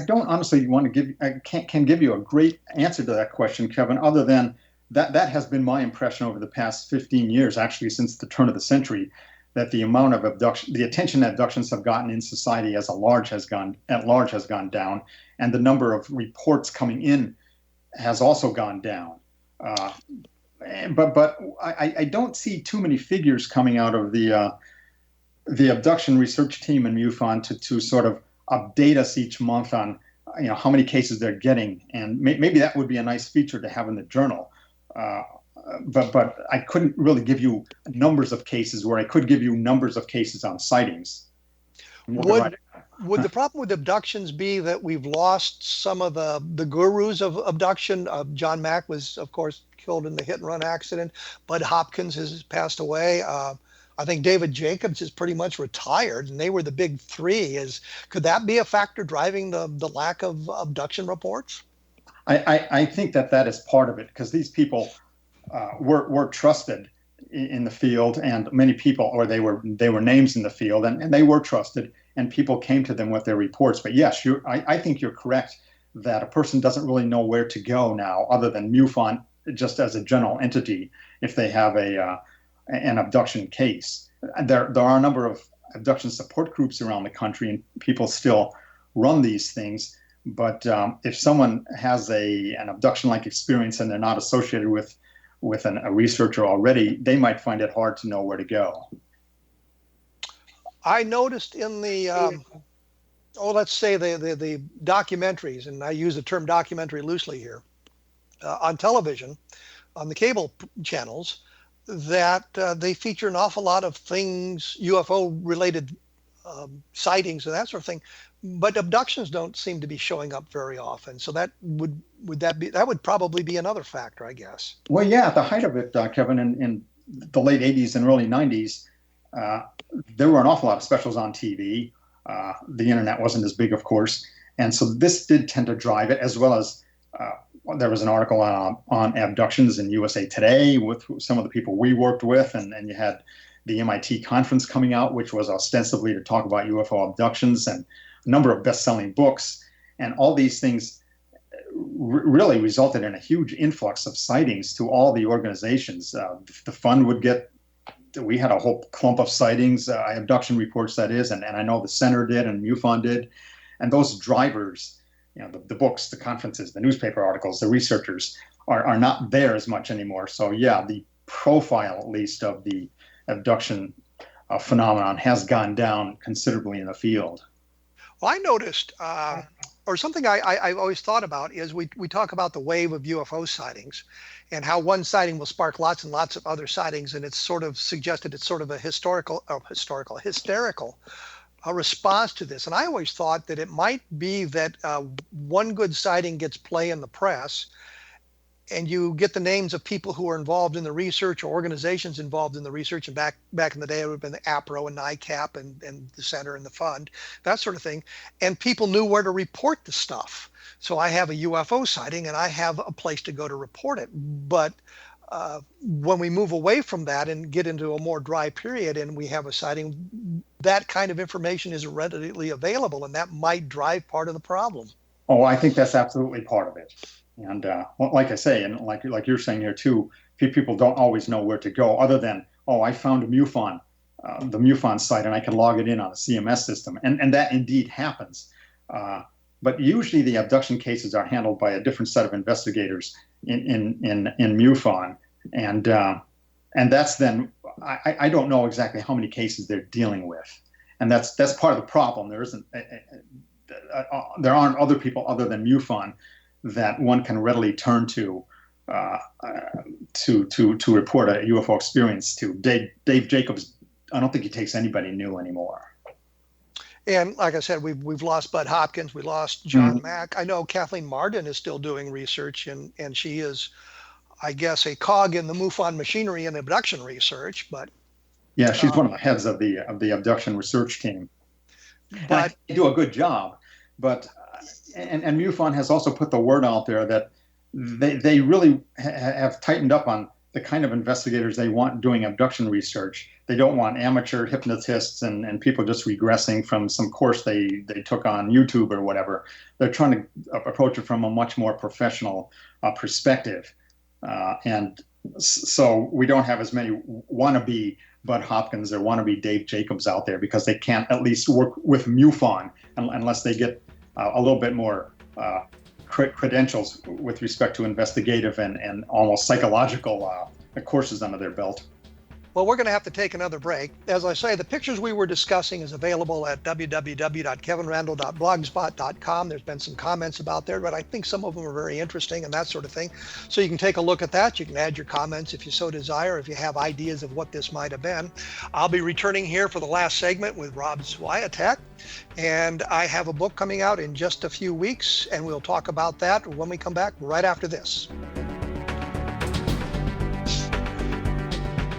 don't honestly want to can give you a great answer to that question, Kevin, other than that has been my impression over the past 15 years, actually since the turn of the century, that the amount of the attention that abductions have gotten in society at large has gone down, and the number of reports coming in has also gone down. But I don't see too many figures coming out of the abduction research team in MUFON to sort of update us each month on how many cases they're getting, and maybe that would be a nice feature to have in the journal. But I couldn't really give you numbers of cases where I could give you numbers of cases on sightings. Would the problem with abductions be that we've lost some of the gurus of abduction? John Mack was, of course, killed in the hit-and-run accident. Bud Hopkins has passed away. I think David Jacobs is pretty much retired, and they were the big three. Could that be a factor driving the lack of abduction reports? I think that is part of it, because these people were trusted in the field, and many people, or they were names in the field, and they were trusted, and people came to them with their reports. But yes, I think you're correct that a person doesn't really know where to go now, other than MUFON, just as a general entity, if they have an abduction case. There are a number of abduction support groups around the country, and people still run these things. But if someone has an abduction-like experience and they're not associated with a researcher already, they might find it hard to know where to go. I noticed in the let's say the documentaries, and I use the term documentary loosely here, on television, on the cable channels, that they feature an awful lot of things, UFO-related sightings and that sort of thing, but abductions don't seem to be showing up very often. So that would probably be another factor, I guess. Well, yeah, at the height of it, Kevin, in the late 80s and early 90s, there were an awful lot of specials on TV. The internet wasn't as big, of course, and so this did tend to drive it, as well as there was an article on abductions in USA Today with some of the people we worked with, and you had the MIT conference coming out, which was ostensibly to talk about UFO abductions, and a number of best-selling books. And all these things really resulted in a huge influx of sightings to all the organizations. The fund would we had a whole clump of sightings, abduction reports, that is, and I know the center did and MUFON did. And those drivers, the books, the conferences, the newspaper articles, the researchers are not there as much anymore. So yeah, the profile, at least, of the abduction phenomenon has gone down considerably in the field. Well, I noticed, or something I've always thought about, is we talk about the wave of UFO sightings and how one sighting will spark lots and lots of other sightings, and it's sort of suggested it's sort of a hysterical response to this. And I always thought that it might be that one good sighting gets play in the press, and you get the names of people who are involved in the research or organizations involved in the research. And back in the day, it would have been the APRO and NICAP and the center and the fund, that sort of thing. And people knew where to report the stuff. So I have a UFO sighting and I have a place to go to report it. But when we move away from that and get into a more dry period and we have a sighting, that kind of information is readily available, and that might drive part of the problem. Oh, I think that's absolutely part of it. And like I say, and like you're saying here too, people don't always know where to go, other than, I found MUFON, the MUFON site, and I can log it in on a CMS system. And that indeed happens. But usually the abduction cases are handled by a different set of investigators in MUFON. And that's then, I don't know exactly how many cases they're dealing with. And that's part of the problem. There aren't other people other than MUFON that one can readily turn to report a UFO experience to. Dave Jacobs, I don't think he takes anybody new anymore. And like I said, we've lost Bud Hopkins, we lost John Mack. I know Kathleen Marden is still doing research, and she is, I guess, a cog in the MUFON machinery in abduction research. But yeah, she's one of the heads of the abduction research team. But they do a good job. But and MUFON has also put the word out there that they really have tightened up on the kind of investigators they want doing abduction research. They don't want amateur hypnotists and people just regressing from some course they took on YouTube or whatever. They're trying to approach it from a much more professional perspective. And so we don't have as many wannabe Bud Hopkins or wannabe Dave Jacobs out there, because they can't at least work with MUFON unless they get a little bit more credentials with respect to investigative and almost psychological courses under their belt. Well, we're going to have to take another break. As I say, the pictures we were discussing is available at www.kevinrandle.blogspot.com. There's been some comments about there, but I think some of them are very interesting and that sort of thing. So you can take a look at that. You can add your comments if you so desire, if you have ideas of what this might have been. I'll be returning here for the last segment with Rob Swaitek, and I have a book coming out in just a few weeks, and we'll talk about that when we come back right after this.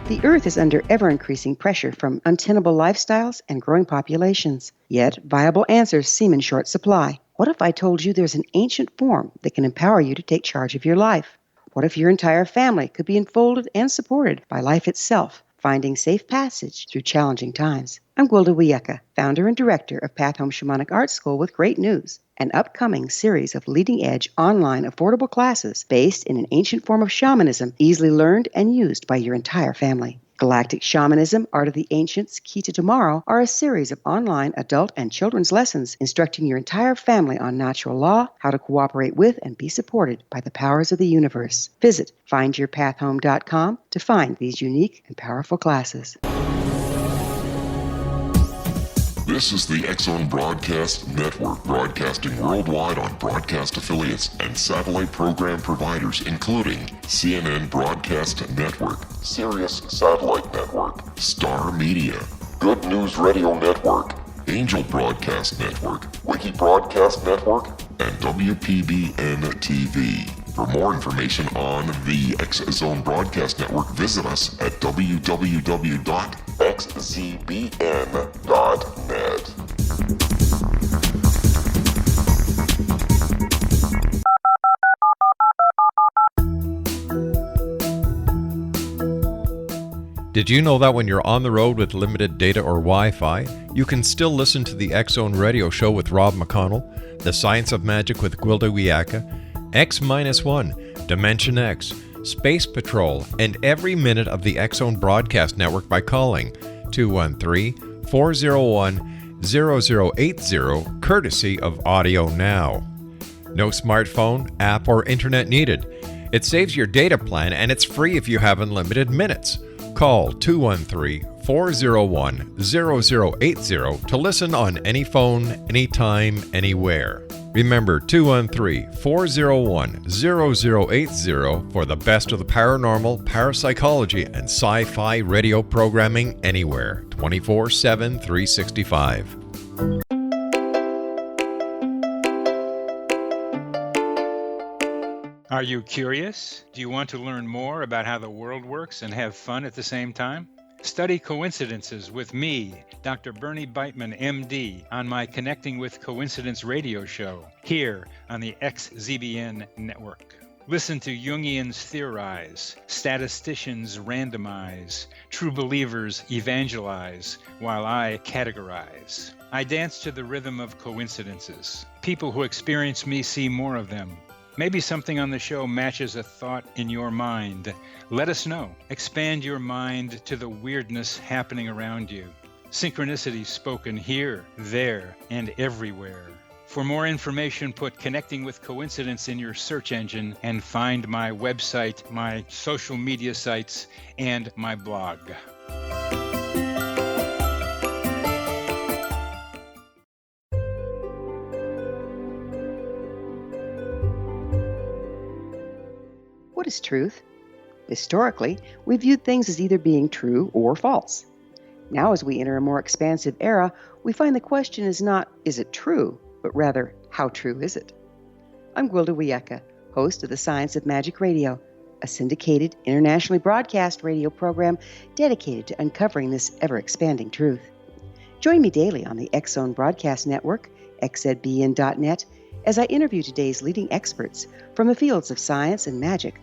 The Earth is under ever-increasing pressure from untenable lifestyles and growing populations. Yet, viable answers seem in short supply. What if I told you there's an ancient form that can empower you to take charge of your life? What if your entire family could be enfolded and supported by life itself, finding safe passage through challenging times? I'm Gwilda Wiyaka, founder and director of Path Home Shamanic Art School, with great news: an upcoming series of leading-edge online affordable classes based in an ancient form of shamanism, easily learned and used by your entire family. Galactic Shamanism, Art of the Ancients, Key to Tomorrow are a series of online adult and children's lessons instructing your entire family on natural law, how to cooperate with and be supported by the powers of the universe. Visit findyourpathhome.com to find these unique and powerful classes. This is the X-Zone Broadcast Network, broadcasting worldwide on broadcast affiliates and satellite program providers, including CNN Broadcast Network, Sirius Satellite Network, Star Media, Good News Radio Network, Angel Broadcast Network, Wiki Broadcast Network, and WPBN TV. For more information on the X-Zone Broadcast Network, visit us at www.xzbn.net. Did you know that when you're on the road with limited data or Wi-Fi, you can still listen to the X-Zone Radio Show with Rob McConnell, The Science of Magic with Gwilda Wiyaka, X-1, Dimension X, Space Patrol, and every minute of the X-Zone Broadcast Network by calling 213-401-0080, courtesy of Audio Now. No smartphone, app, or internet needed. It saves your data plan, and it's free if you have unlimited minutes. Call 213-401-0080 to listen on any phone, anytime, anywhere. Remember, 213-401-0080 for the best of the paranormal, parapsychology, and sci-fi radio programming anywhere, 24/7, 365. Are you curious? Do you want to learn more about how the world works and have fun at the same time? Study coincidences with me, Dr. Bernie Beitman, MD, on my Connecting with Coincidence radio show, here on the XZBN network. Listen to Jungians theorize, statisticians randomize, true believers evangelize, while I categorize. I dance to the rhythm of coincidences. People who experience me see more of them. Maybe something on the show matches a thought in your mind. Let us know. Expand your mind to the weirdness happening around you. Synchronicity spoken here, there, and everywhere. For more information, put Connecting with Coincidence in your search engine and find my website, my social media sites, and my blog. What is truth? Historically, we viewed things as either being true or false. Now, as we enter a more expansive era, we find the question is not, is it true, but rather, how true is it? I'm Gwilda Wiyaka, host of The Science of Magic Radio, a syndicated, internationally broadcast radio program dedicated to uncovering this ever-expanding truth. Join me daily on the X-Zone Broadcast Network, xzbn.net, as I interview today's leading experts from the fields of science and magic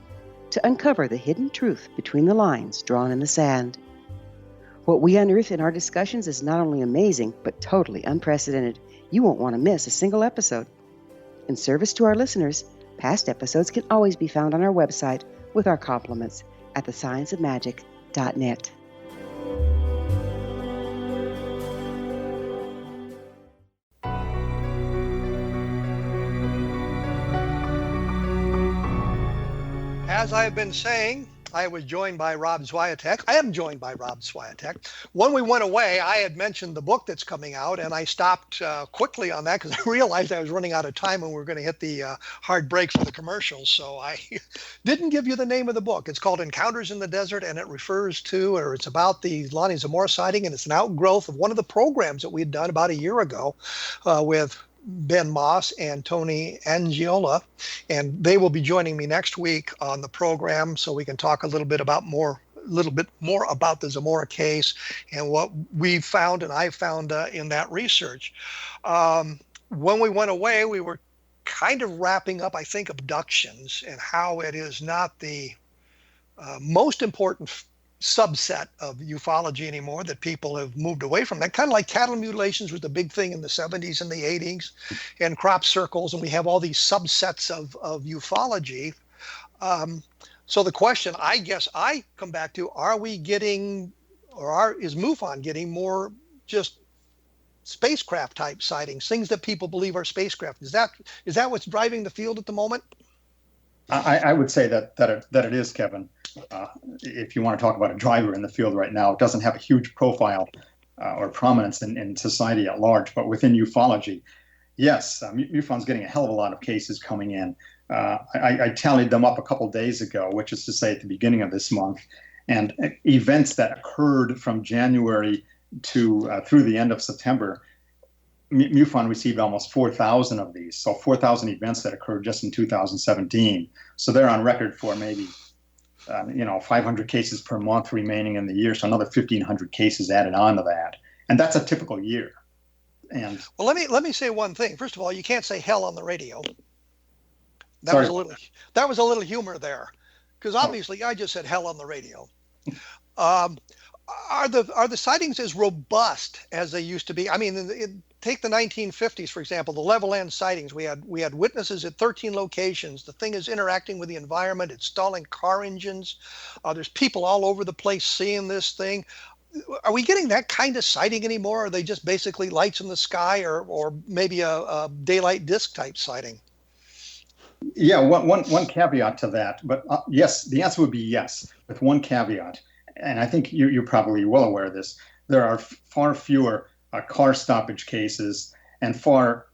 to uncover the hidden truth between the lines drawn in the sand. What we unearth in our discussions is not only amazing, but totally unprecedented. You won't want to miss a single episode. In service to our listeners, past episodes can always be found on our website with our compliments at thescienceofmagic.net. As I have been saying, I was joined by Rob Swaitek. I am joined by Rob Swaitek. When we went away, I had mentioned the book that's coming out, and I stopped quickly on that because I realized I was running out of time and we were going to hit the hard break for the commercials. So I didn't give you the name of the book. It's called Encounters in the Desert, and it refers to, or it's about the Lonnie Zamora sighting, and it's an outgrowth of one of the programs that we had done about a year ago with Ben Moss and Tony Angiola, and they will be joining me next week on the program so we can talk a little bit more about the Zamora case and what we found and I found in that research. When we went away, we were kind of wrapping up, I think, abductions and how it is not the most important subset of ufology anymore, that people have moved away from that. Kind of like cattle mutilations was the big thing in the 70s and the 80s, and crop circles, and we have all these subsets of ufology. So the question, I guess I come back to, are we getting, is MUFON getting more just spacecraft type sightings, things that people believe are spacecraft? Is that what's driving the field at the moment? I would say that it is, Kevin. If you want to talk about a driver in the field right now, it doesn't have a huge profile or prominence in society at large, but within ufology, yes, MUFON's getting a hell of a lot of cases coming in. I tallied them up a couple days ago, which is to say at the beginning of this month, and events that occurred from January to through the end of September. MUFON received almost 4,000 of these, so 4,000 events that occurred just in 2017. So they're on record for maybe 500 cases per month remaining in the year, so another 1,500 cases added on to that, and that's a typical year. And well, let me say one thing. First of all, you can't say hell on the radio. That was a little humor there, because obviously I just said hell on the radio. Are the sightings as robust as they used to be? I mean, take the 1950s, for example, the level end sightings. We had witnesses at 13 locations. The thing is interacting with the environment. It's stalling car engines. There's people all over the place seeing this thing. Are we getting that kind of sighting anymore? Or are they just basically lights in the sky, or maybe a daylight disc type sighting? Yeah, one caveat to that, but yes, the answer would be yes, with one caveat. And I think you're probably well aware of this. There are far fewer car stoppage cases and far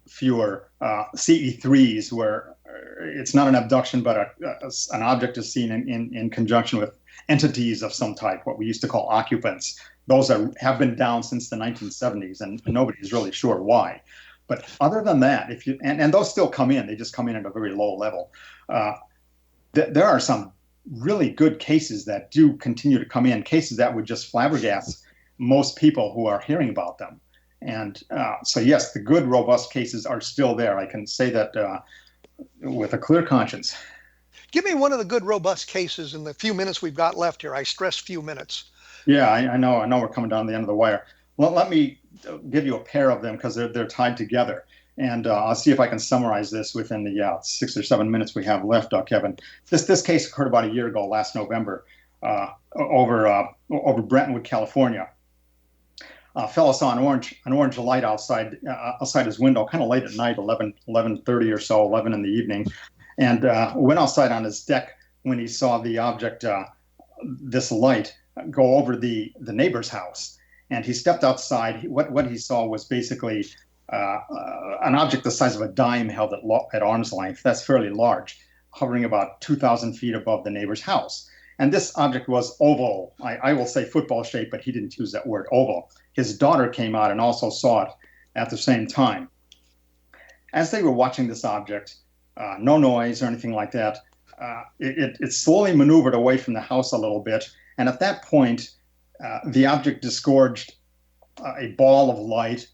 fewer CE3s where it's not an abduction, but an object is seen in conjunction with entities of some type, what we used to call occupants. Those have been down since the 1970s, and nobody's really sure why. But other than that, and those still come in, they just come in at a very low level. There are some really good cases that do continue to come in, cases that would just flabbergast most people who are hearing about them. And so, yes, the good, robust cases are still there. I can say that with a clear conscience. Give me one of the good, robust cases in the few minutes we've got left here. I stress few minutes. Yeah, I know we're coming down the end of the wire. Well, let me give you a pair of them because they're tied together. And I'll see if I can summarize this within the 6 or 7 minutes we have left, Kevin. This case occurred about a year ago, last November, over Brentwood, California. A fellow saw an orange light outside his window, kind of late at night, 11:30 or so, 11 in the evening, and went outside on his deck when he saw the object, this light, go over the neighbor's house. And he stepped outside. What he saw was basically an object the size of a dime held at arm's length. That's fairly large, hovering about 2,000 feet above the neighbor's house. And this object was oval. I will say football shape, but he didn't use that word, oval. His daughter came out and also saw it at the same time. As they were watching this object, no noise or anything like that, it slowly maneuvered away from the house a little bit. And at that point, the object disgorged a ball of light.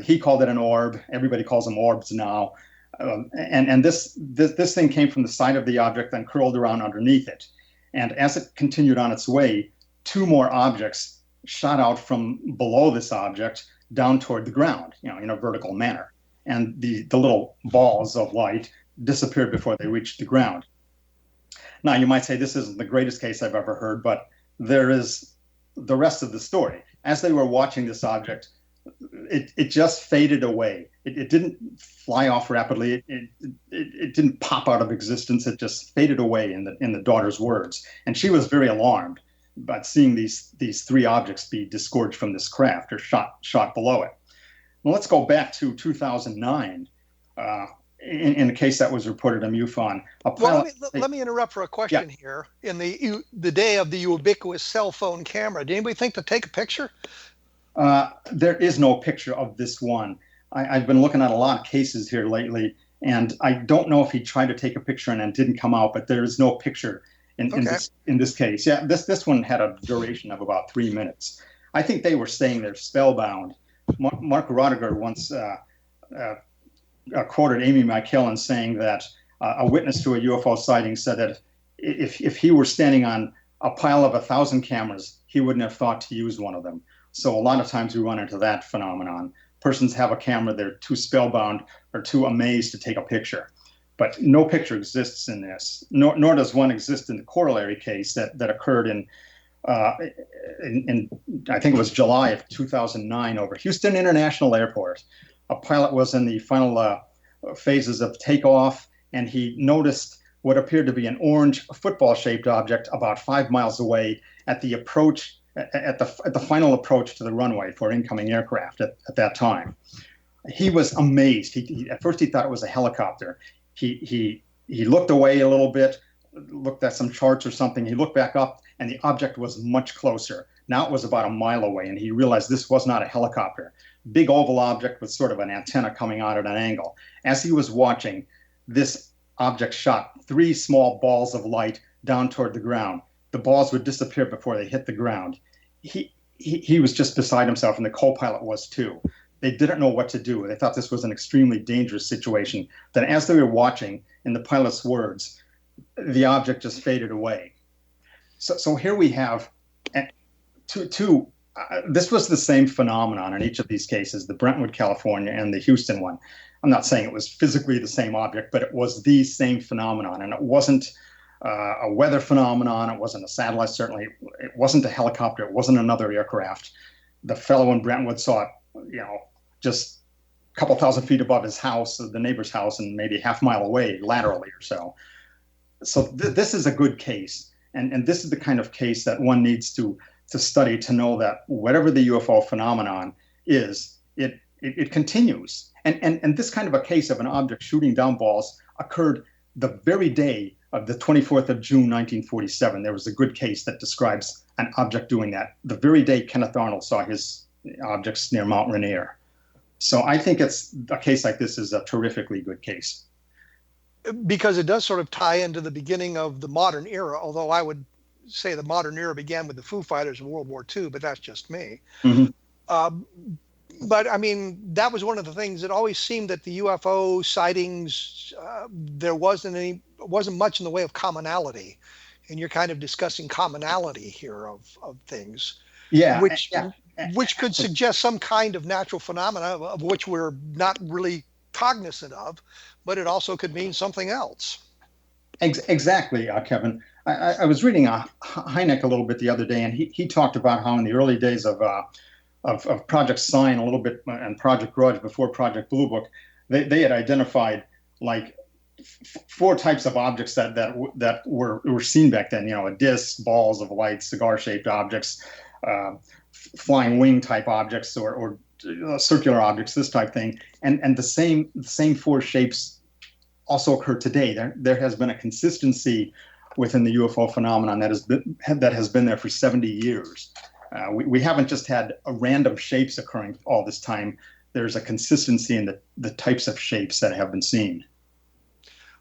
He called it an orb. Everybody calls them orbs now. And this thing came from the side of the object and curled around underneath it. And as it continued on its way, two more objects shot out from below this object down toward the ground, in a vertical manner. And the little balls of light disappeared before they reached the ground. Now, you might say this isn't the greatest case I've ever heard, but there is the rest of the story. As they were watching this object, it just faded away. It didn't fly off rapidly. It didn't pop out of existence. It just faded away in the daughter's words. And she was very alarmed about seeing these three objects be disgorged from this craft or shot below it. Well, let's go back to 2009. In a case that was reported on MUFON. Let me interrupt for a question here. In the day of the ubiquitous cell phone camera, did anybody think to take a picture? There is no picture of this one. I've been looking at a lot of cases here lately, and I don't know if he tried to take a picture and it didn't come out, but there is no picture in this case. Yeah, this one had a duration of about 3 minutes. I think they were saying they're spellbound. Mark Roddiger once quoted Amy McKellen saying that a witness to a UFO sighting said that if he were standing on a pile of 1,000 cameras, he wouldn't have thought to use one of them. So a lot of times we run into that phenomenon. Persons have a camera, they're too spellbound or too amazed to take a picture. But no picture exists in this, nor does one exist in the corollary case that occurred in I think it was July of 2009 over Houston International Airport. A pilot was in the final phases of takeoff, and he noticed what appeared to be an orange football-shaped object about 5 miles away at the approach, at the final approach to the runway for incoming aircraft at that time. He was amazed. At first he thought it was a helicopter. He looked away a little bit, looked at some charts or something. He looked back up, and the object was much closer. Now it was about a mile away, and he realized this was not a helicopter. Big oval object with sort of an antenna coming out at an angle. As he was watching, this object shot 3 small balls of light down toward the ground. The balls would disappear before they hit the ground. He was just beside himself, and the co-pilot was too. They didn't know what to do. They thought this was an extremely dangerous situation. Then as they were watching, in the pilot's words, the object just faded away. So here we have two. This was the same phenomenon in each of these cases, the Brentwood, California, and the Houston one. I'm not saying it was physically the same object, but it was the same phenomenon. And it wasn't a weather phenomenon. It wasn't a satellite, certainly. It wasn't a helicopter. It wasn't another aircraft. The fellow in Brentwood saw it, just a couple thousand feet above his house, the neighbor's house, and maybe half mile away laterally or so. So this is a good case. And this is the kind of case that one needs to study to know that whatever the UFO phenomenon is, it continues. And this kind of a case of an object shooting down balls occurred the very day of the 24th of June, 1947. There was a good case that describes an object doing that. The very day Kenneth Arnold saw his objects near Mount Rainier. So I think it's a case like this is a terrifically good case. Because it does sort of tie into the beginning of the modern era, although I would say the modern era began with the Foo Fighters in World War II, but that's just me. Mm-hmm. But I mean, that was one of the things that always seemed that the UFO sightings, there wasn't much in the way of commonality. And you're kind of discussing commonality here of things. Yeah. Which could suggest some kind of natural phenomena of which we're not really cognizant of, but it also could mean something else. Exactly, Kevin. I was reading Hynek a little bit the other day, and he talked about how in the early days of Project Sign a little bit and Project Grudge before Project Blue Book, they had identified like 4 types of objects that were seen back then. A disc, balls of light, cigar-shaped objects, flying wing type objects, or circular objects, this type thing, and the same 4 shapes also occur today. There has been a consistency within the UFO phenomenon that has been there for 70 years. We haven't just had random shapes occurring all this time. There's a consistency in the types of shapes that have been seen.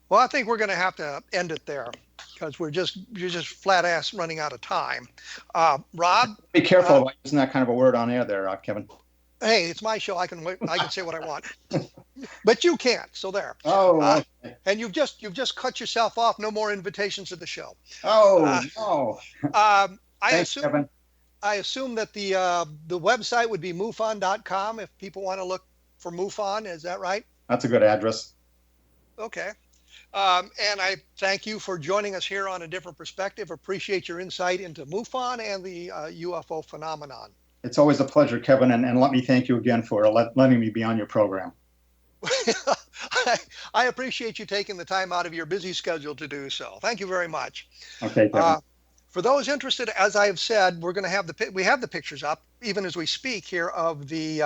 Well, I think we're going to have to end it there because you're just flat ass running out of time. Rob, be careful about using that kind of a word on air there, Kevin. Hey, it's my show. I can say what I want, but you can't. So there. Oh. Okay. And you've just cut yourself off. No more invitations to the show. Oh no. I assume that the website would be MUFON.com if people want to look for MUFON. Is that right? That's a good address. Okay. And I thank you for joining us here on A Different Perspective. Appreciate your insight into MUFON and the UFO phenomenon. It's always a pleasure, Kevin, and let me thank you again for letting me be on your program. I appreciate you taking the time out of your busy schedule to do so. Thank you very much. Okay, Kevin. For those interested, as I have said, we have the pictures up, even as we speak here, of the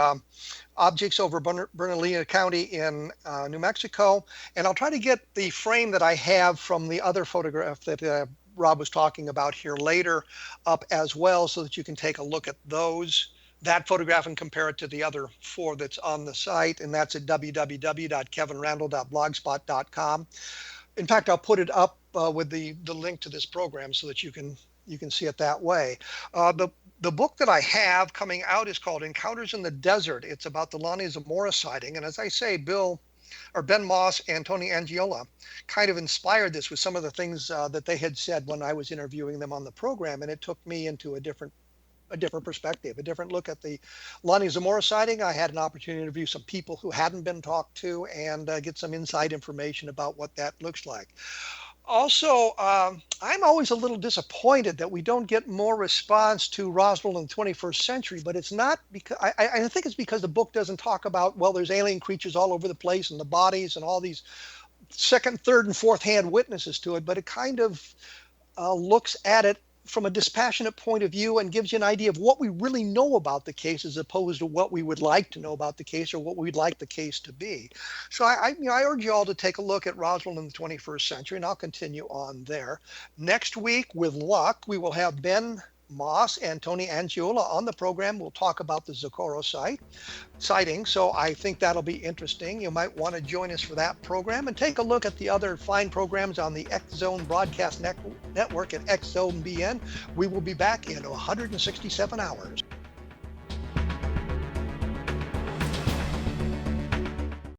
objects over Bernalillo County in New Mexico. And I'll try to get the frame that I have from the other photograph that Rob was talking about here later up as well, so that you can take a look at that photograph and compare it to the other 4 that's on the site. And that's at www.kevinrandle.blogspot.com. In fact, I'll put it up with the link to this program so that you can see it that way. The book that I have coming out is called Encounters in the Desert. It's about the Lonnie Zamora sighting. And as I say, Bill Ben Moss and Tony Angiola kind of inspired this with some of the things that they had said when I was interviewing them on the program, and it took me into a different perspective, a different look at the Lonnie Zamora sighting. I had an opportunity to interview some people who hadn't been talked to and get some inside information about what that looks like. Also, I'm always a little disappointed that we don't get more response to Roswell in the 21st century, but it's not because I think it's because the book doesn't talk about, well, there's alien creatures all over the place and the bodies and all these second, third, and fourth hand witnesses to it, but it kind of looks at it from a dispassionate point of view and gives you an idea of what we really know about the case as opposed to what we would like to know about the case or what we'd like the case to be. So I urge you all to take a look at Roswell in the 21st century, and I'll continue on there. Next week, with luck, we will have Ben Moss and Tony Angiola on the program. We'll talk about the Socorro sighting. So I think that'll be interesting. You might want to join us for that program and take a look at the other fine programs on the X Zone Broadcast Network at X Zone BN. We will be back in 167 hours.